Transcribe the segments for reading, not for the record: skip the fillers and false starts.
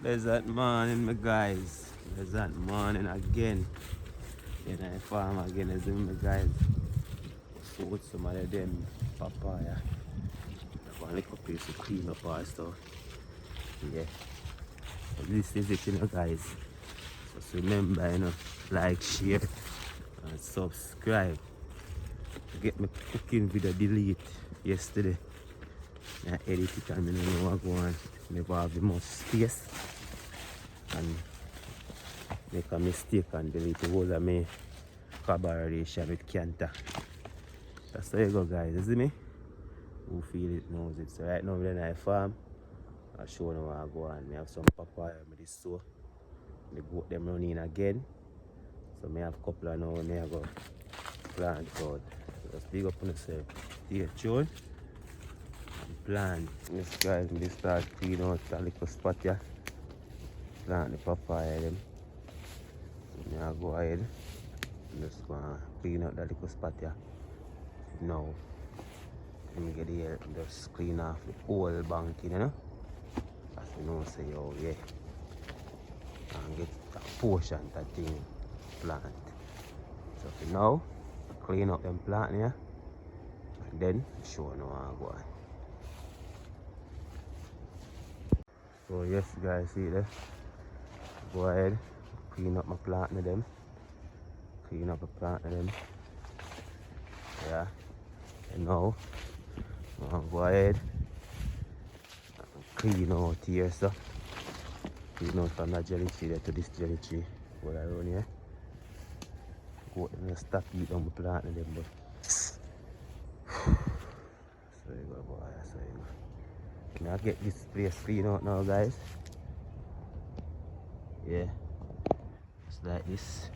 Pleasant morning, my guys. Pleasant morning again. And I farm again as in my guys. So with some of them papaya. I want a little piece of clean up our stuff. Yeah. But this is it, guys. Just remember, like, share, and subscribe. Get my cooking video delete yesterday. I edit it and I don't know what go on. Never have the much space. And make a mistake and delete the whole of my collaboration with Kanta. That's how you go, guys. You see me? Who feel it knows it. So right now we're in a farm. I'll show you how I go on. I have some papaya with this store. The goat them running again. So I have a couple of now and I go plant out. So just big up on yourself. Stay tuned and plant. This guys we start clean out a little spot here. Plant the papaya them. So I go ahead and just go and clean out that little spot here. Now let me get here and just clean off the whole bank, as you know, say, oh yeah, and get a portion that thing plant. So for now, clean up them plant here, and then show you how I go on. So yes guys, see there, go ahead, clean up my plant with them, clean up the plant with them, yeah, and now, I'll go ahead and clean out here, so clean out from that jelly tree there to this jelly tree. What I run here. Go and stop eating on the plant and them, but so you go, boy, so you go. Now get this place clean out now, guys. Yeah, just like this.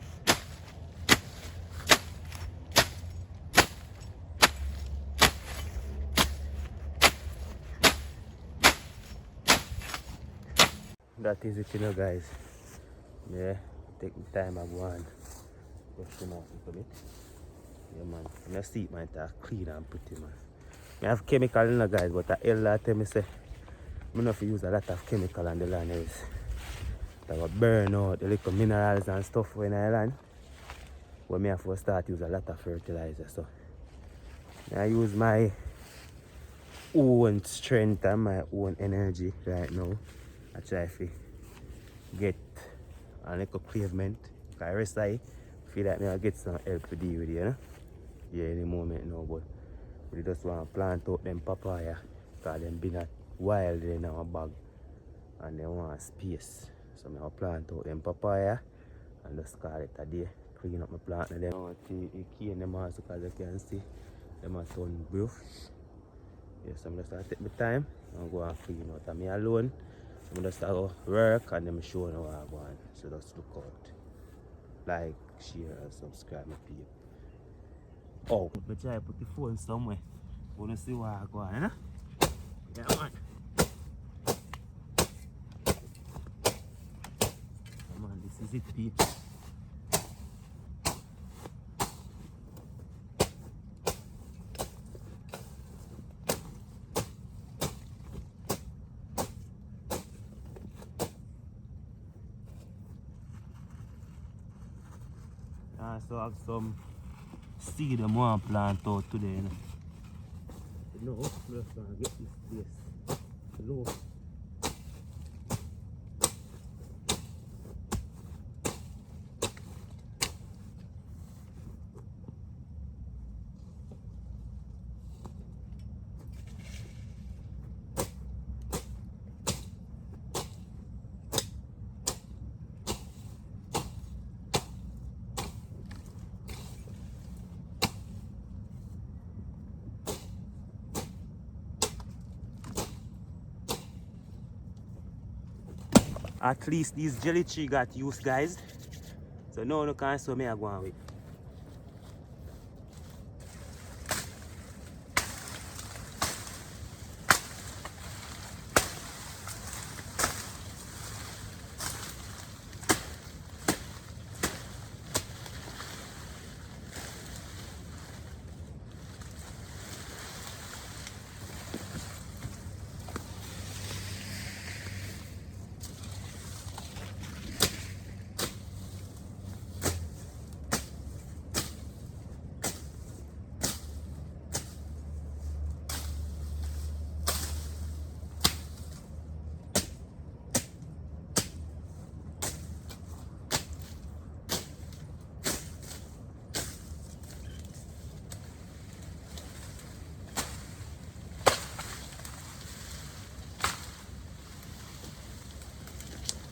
That is it, guys. Yeah, take the time I go and brush them off a little bit. Yeah, man. And the seat might have clean and pretty, man. I have chemical in the guys, but the elder tell me say I don't use a lot of chemical on the land is. That will burn out the little minerals and stuff when I land. When I have to start use a lot of fertilizer. So I use my own strength and my own energy right now. I try to get a little pavement. I rest I feel like I get some help to deal with it, Yeah, any moment now, but we just want to plant out them papaya because them been a wild in our bag and they want space. So I will plant out them papaya and just call it a day. Clean up my plant and then I want to cane them also because you can see them are turn rough. Yes, I'm just going to take my time and go and clean out. I'm alone. I'm just going to work and then show you how I go on. So just look out. Like, share and subscribe my people. Oh, but try to put the phone somewhere. Want to see what I go on, Yeah, man. Come on, this is it, people. I also have some seed I want to plant out today, No, I'm just going to get this place low. At least this jelly tree got used, guys. So now you can see me I go on with.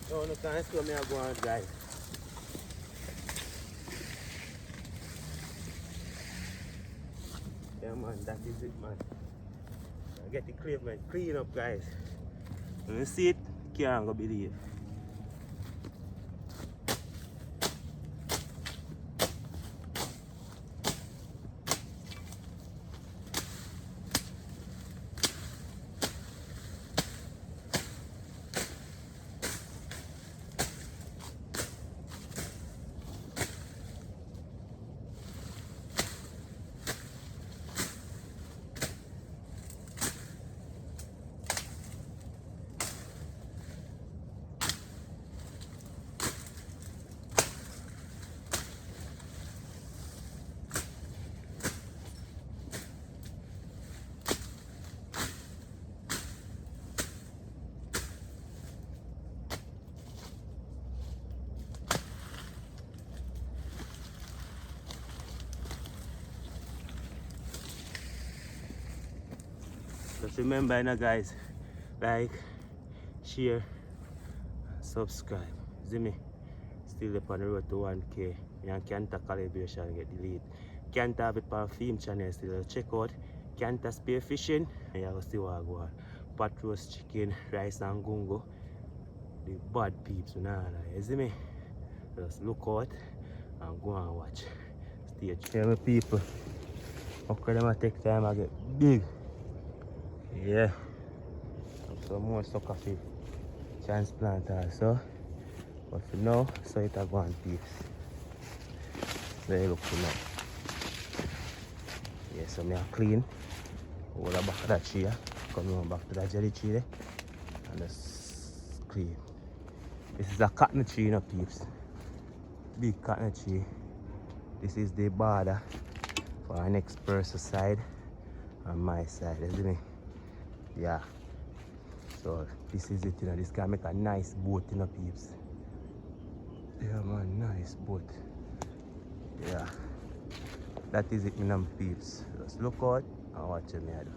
No, no can't see me go on, guys. Yeah man, that is it man. I get the clean up guys. When you see it, you can't go believe. Just remember, you know, guys, like, share, subscribe. See me? Still up on the road to 1K. You can't calibration get deleted. Can't have it on film channel still. Check out Can't Spearfishing. And you will see what I go on. Pot roast chicken, rice and gungo. The bad peeps, you know, you see me? Just look out and go and watch. Stay tuned. Yeah, my people. Okay, them take time I get big. Yeah. Some more sucker fish transplant also. But for now, so it a go on peeps. There you look for now. Yeah, so me a clean. All the back of that tree. Come on back to that jelly tree there. And just clean. This is a cotton tree, you know, peeps. Big cotton tree. This is the border for our next person's side and my side, isn't it? Yeah. So this is it, you know. This can make a nice boat, you know, peeps. Yeah man, nice boat. Yeah. That is it, you know, peeps. Just look out and watch me do.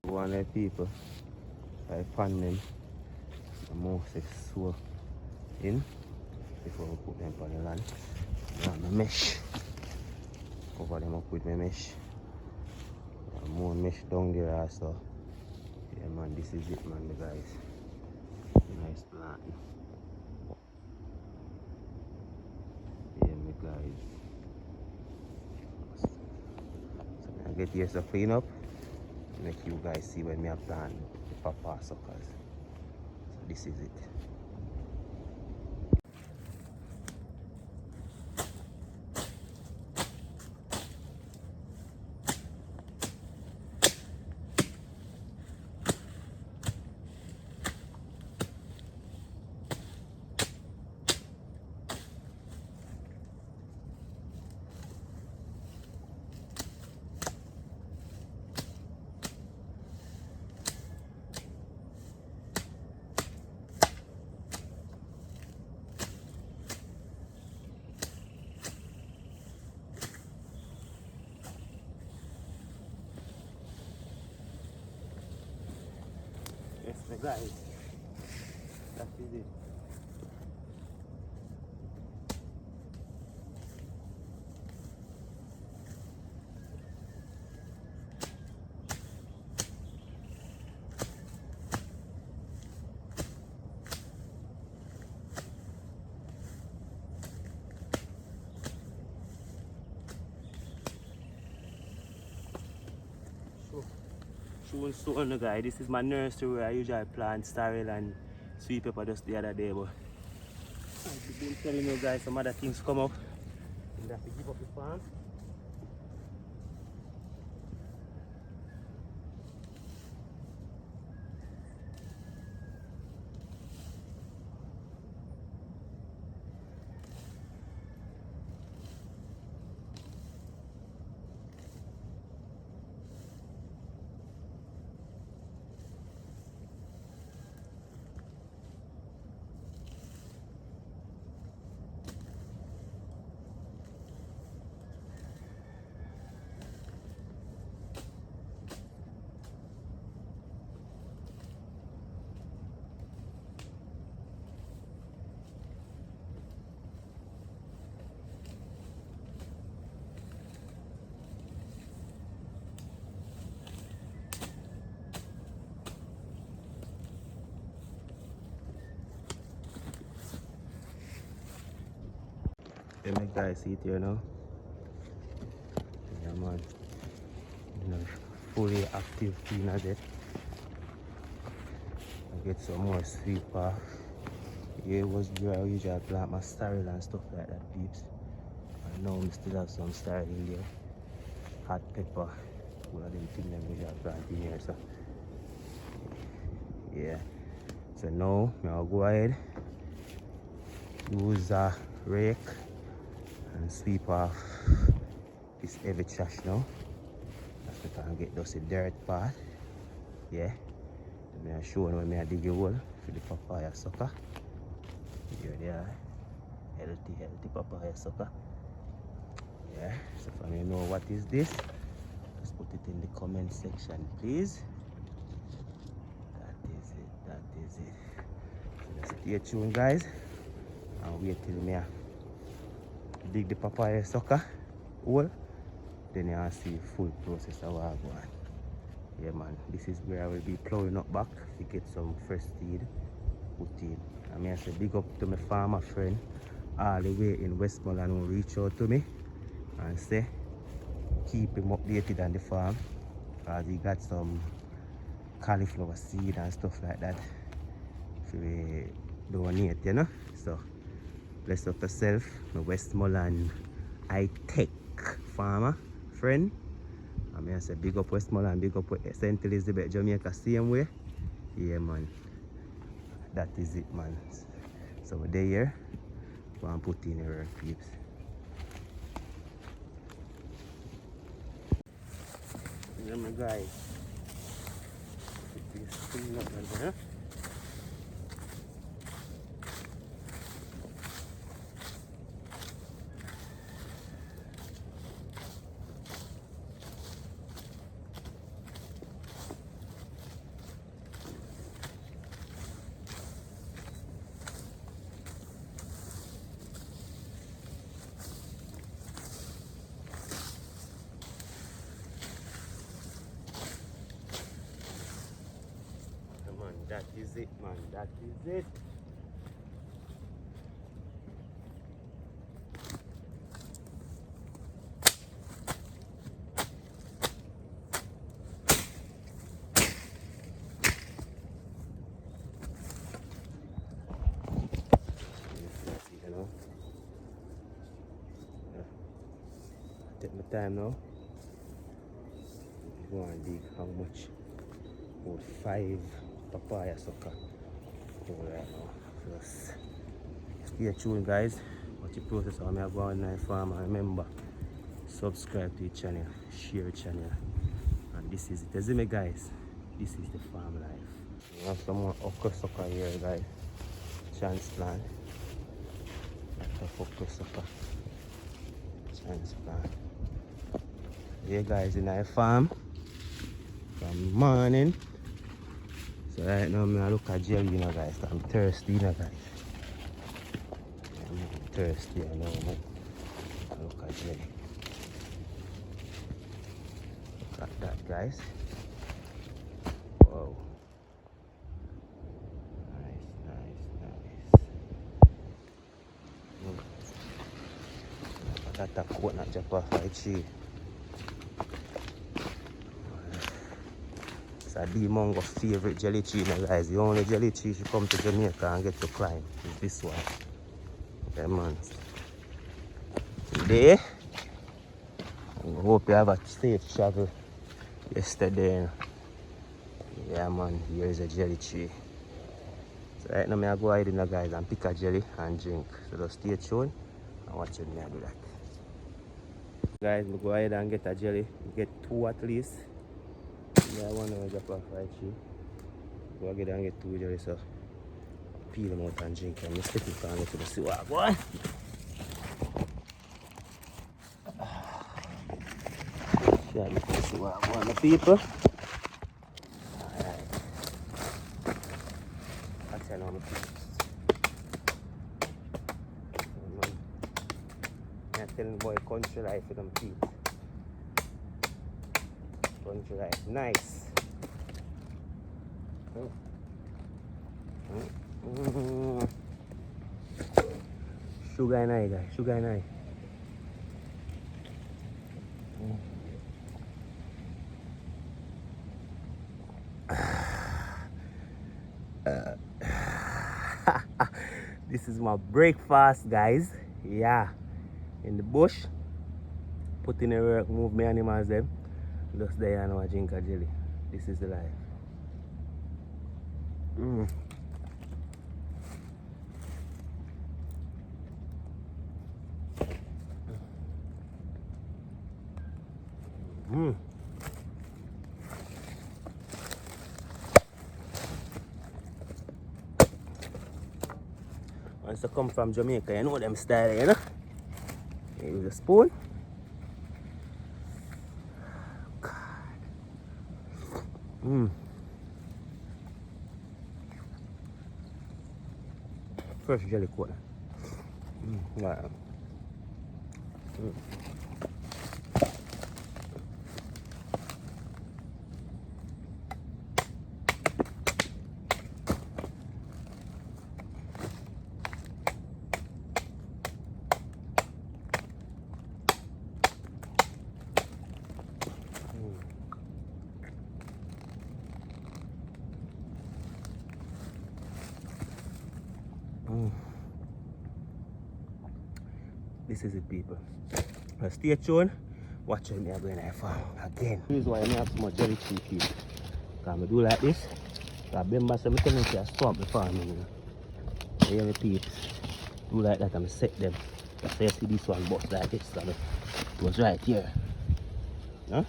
One of the people, I find them and mostly sew in before we put them on the land. Now my mesh. Cover them up with my mesh. And more mesh down there also. Yeah man, this is it man, the guys. Nice plant. Yeah me guys. So I get here to clean up. Make you guys see when me a plant the papa suckers. So this is it. Yes, the guys. That is it. So on the guy, this is my nursery where I usually plant sorrel and sweet pepper just the other day, but I've been telling you guys some other things come up and have to give up the farm. Let me guys see it here now. Yeah man. You know, fully active cleaner there. I get some more sweep off. Yeah, it was dry. I usually plant my starrel and stuff like that, peeps. And now we still have some starrel in there. Hot pepper. One of them things that we usually plant in here, so. Yeah. So now I'll go ahead, use a rake and sweep off this heavy trash now. That's we can get those dirt part. Yeah. Then I'll show you when I dig a hole for the papaya sucker. Here they are. Healthy papaya sucker. Yeah. So if you know what is this, just put it in the comment section, please. That is it. So just stay tuned, guys, and wait till me dig the papaya sucker hole. Then you'll see full process of what I go on. Yeah man, this is where I will be plowing up back to get some fresh seed put in. I mean, I say big up to my farmer friend all the way in Westmoreland who reach out to me and say keep him updated on the farm, because he got some cauliflower seed and stuff like that if we donate, you know. So bless up yourself, my Westmoreland high-tech farmer friend. I mean, I say big up Westmoreland, big up St. Elizabeth, Jamaica, same way. Yeah man, that is it man. So we're there here, go and put in your peeps. Yeah my guys, put this thing up right there. That is it man, that is it. You know, take my time now. Go and dig how much? About 5 papaya sucker right now. Just stay tuned guys. Watch the process how I go on my farm, and remember, subscribe to the channel, share the channel. And this is it. You see me guys, this is the farm life. We have some more okra sucker here guys. Transplant. Lots of okra sucker. Transplant. Here guys in our farm from morning. So right now I look at jelly, you know guys. I'm thirsty, you know guys. I'm thirsty, I know man. I look at jelly. Look at that guys. Wow. Nice. That's a coconut chop off my tree. It's a D-Mongo favorite jelly tree now guys. The only jelly tree she come to Jamaica and get to climb is this one. Okay man. Today, I hope you have a safe travel yesterday. Yeah man, here is a jelly tree. So right now I go ahead in guys and pick a jelly and drink. So just stay tuned and watch me do that. Guys, we go ahead and get a jelly. Get 2 at least. Yeah, one will drop off right tree. Go ahead and get 2 jellies, so peel them out and drink them. Let's take it and get to the see what I want. Yeah, let's see what I want, the people. Alright. That's it on the people. I'm telling the boy country life for them people. Country life, nice. Sugar and I guys, sugar and I. is my breakfast, guys. Yeah. In the bush. Put in the work, move my animals them. Just there and I drink a jelly. This is the life. Mm. Mm. Once you come from Jamaica, you know them style, you know? Use a spoon. God. Mm. Fresh jelly coat. Right. Mm. Mm. This is it, people. Now stay tuned. Watch me I'm going to farm again. This is why I have so much jelly tree people. Because I do like this. Because remember, so I'm telling you, I stop the farming. You know? You hear me, peeps? Do like that and set them. So you see this one bust like this. So it was right here. Huh?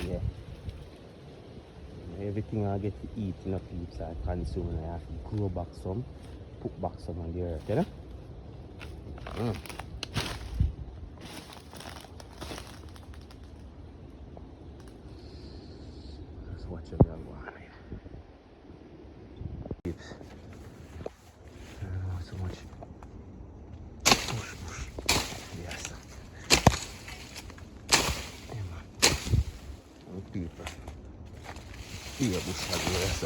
Yeah. Everything I get to eat, you know, peeps, I consume, and I have to grow back some, put back some on the earth, you know? Mm. Just watch them young one. Peeps. I don't know so much. Push, push. Yes. Yeah, man. Oh, people. Here, bush, I do this.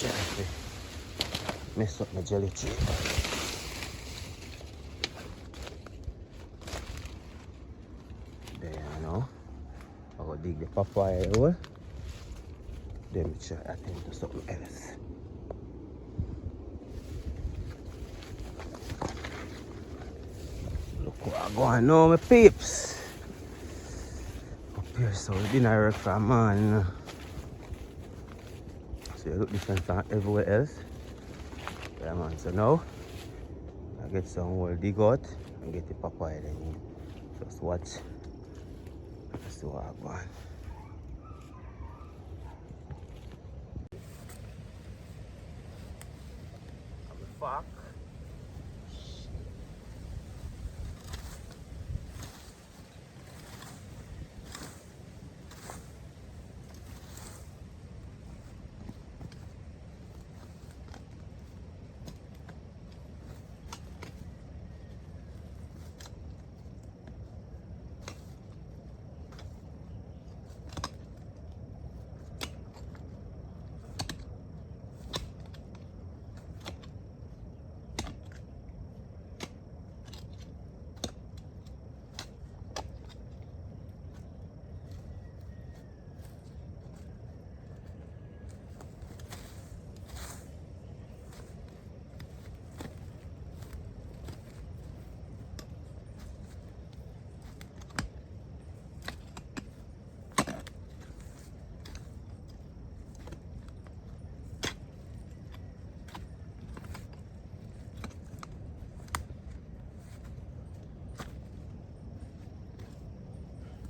Gently. Mess up my jelly tree. There, you know. I go dig the papaya hole. Then we try attend to something else. Look what I'm going on, my peeps. Up here, so we didn't work for a man, you know. So you look different from everywhere else. Yeah, man. So now, I get some more dig out and get the papaya then in. Just watch. Let's see what I'm going. Fuck.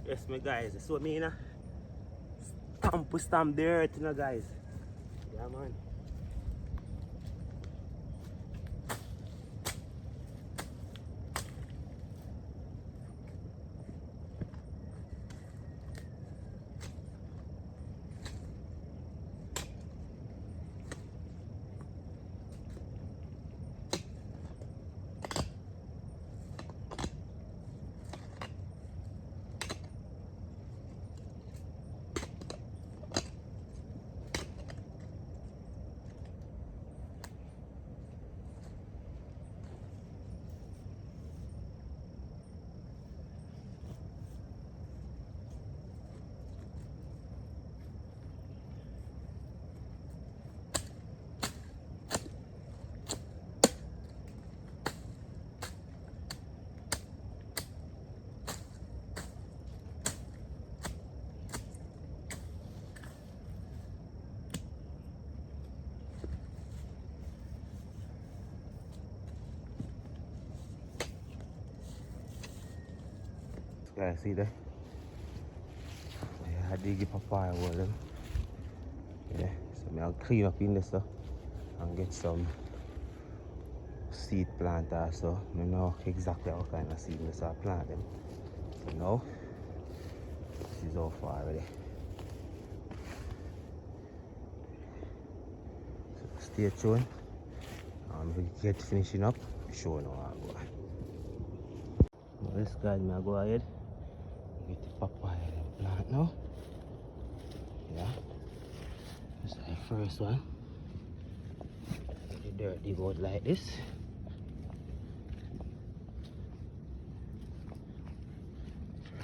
Yes, my guys. So me, you know, stamp the earth, you know, guys. Yeah, man. Guys, see there? Yeah, I dig the papaya wall them. Yeah, so I'll clean up in this stuff and get some seed plant also. I know exactly what kind of seed I plant them. So now, this is how far already. So stay tuned. We get finishing up. Show now I'll go. Now this guy, I go ahead. Get the papaya plant now. Yeah. This is the first one. Get the dirt dig out like this.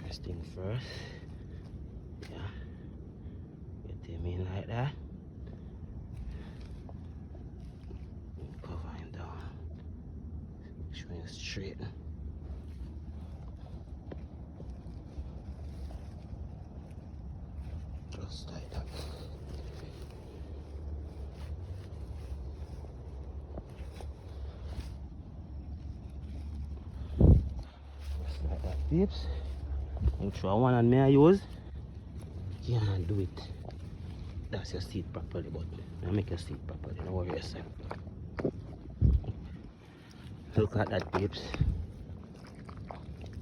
First thing first. Yeah. Get them in like that. Cover him down. Showing straight. Just like that. Just like that, peeps. Make sure one and me I use. Can't do it. That's your seat properly, but I make your seat properly. Don't worry yourself. Look at that, peeps.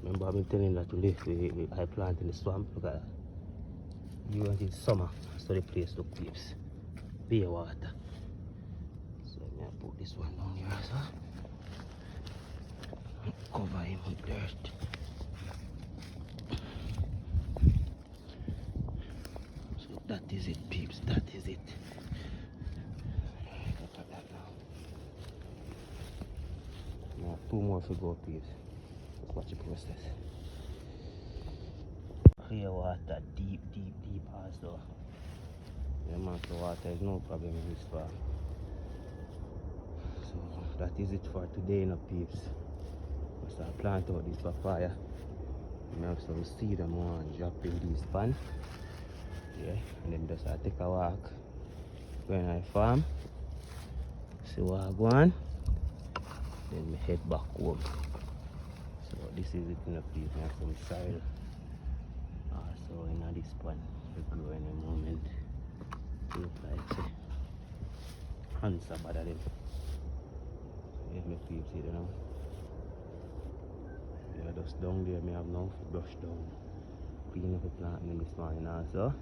Remember I've been telling you that I plant in the swamp. Look at that. You want it summer, so the place look, peeps. Bare water. So let me put this one down here as well. Cover him with dirt. So that is it, peeps. That is it. Look at that now. Now 2 more to go, peeps. Let's watch the process. Clear water, deep also. The amount of water is no problem in this farm. So that is it for today, no peeps. So I plant out this papaya. I have some seed I'm going to drop in this pan. Yeah, and then just I take a walk when I farm. See what I go on. Then I head back home. So this is it in a piece. I have some soil also in this pan to grow in a moment. Look like hands are better than. Yeah, my peeps see it now. Yeah, just down there I have now brush down. Clean up the plant in this morning also.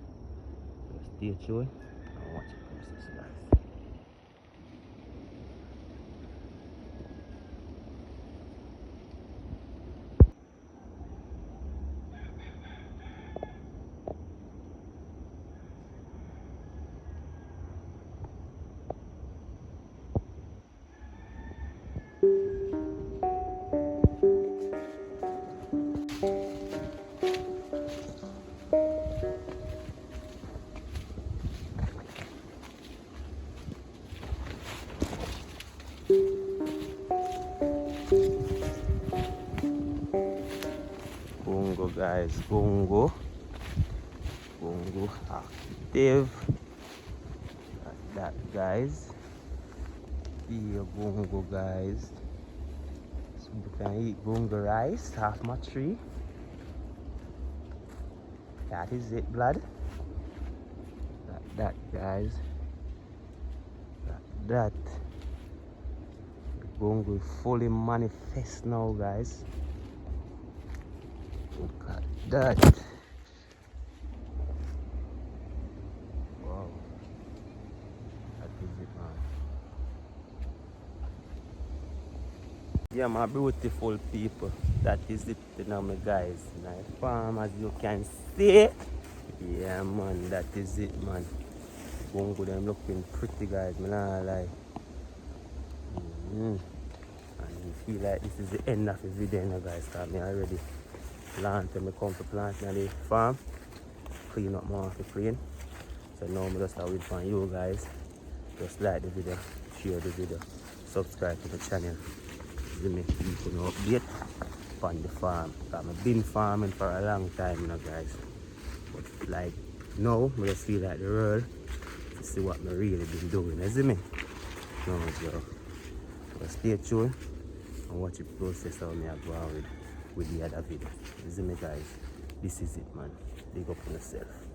So stay tuned and watch the process, guys. Bongo, guys, bongo active. That guys, be a bongo, guys. So you can eat bongo rice off my tree. That is it, blood. That guys, that the bongo is fully manifest now, guys. Look at that. Wow. That is it, man. Yeah, my beautiful people. That is it, you know, my guys. My farm, as you can see. Yeah, man, that is it, man. Bongo, them looking pretty, guys. Man, I like. And you feel like this is the end of the video, you know, guys. Cause me already plant when I come to plant in the farm. Clean up more of the clean. So now I just wait for you guys. Just like the video, share the video, subscribe to the channel. To make people know update on the farm. Cause I've been farming for a long time, you know, guys. But like now, I just feel like the world to see what I really been doing, you see me? No, Joe. So stay tuned and watch the process how me I go on with with the other video. You see me guys, this is it man, big up on yourself.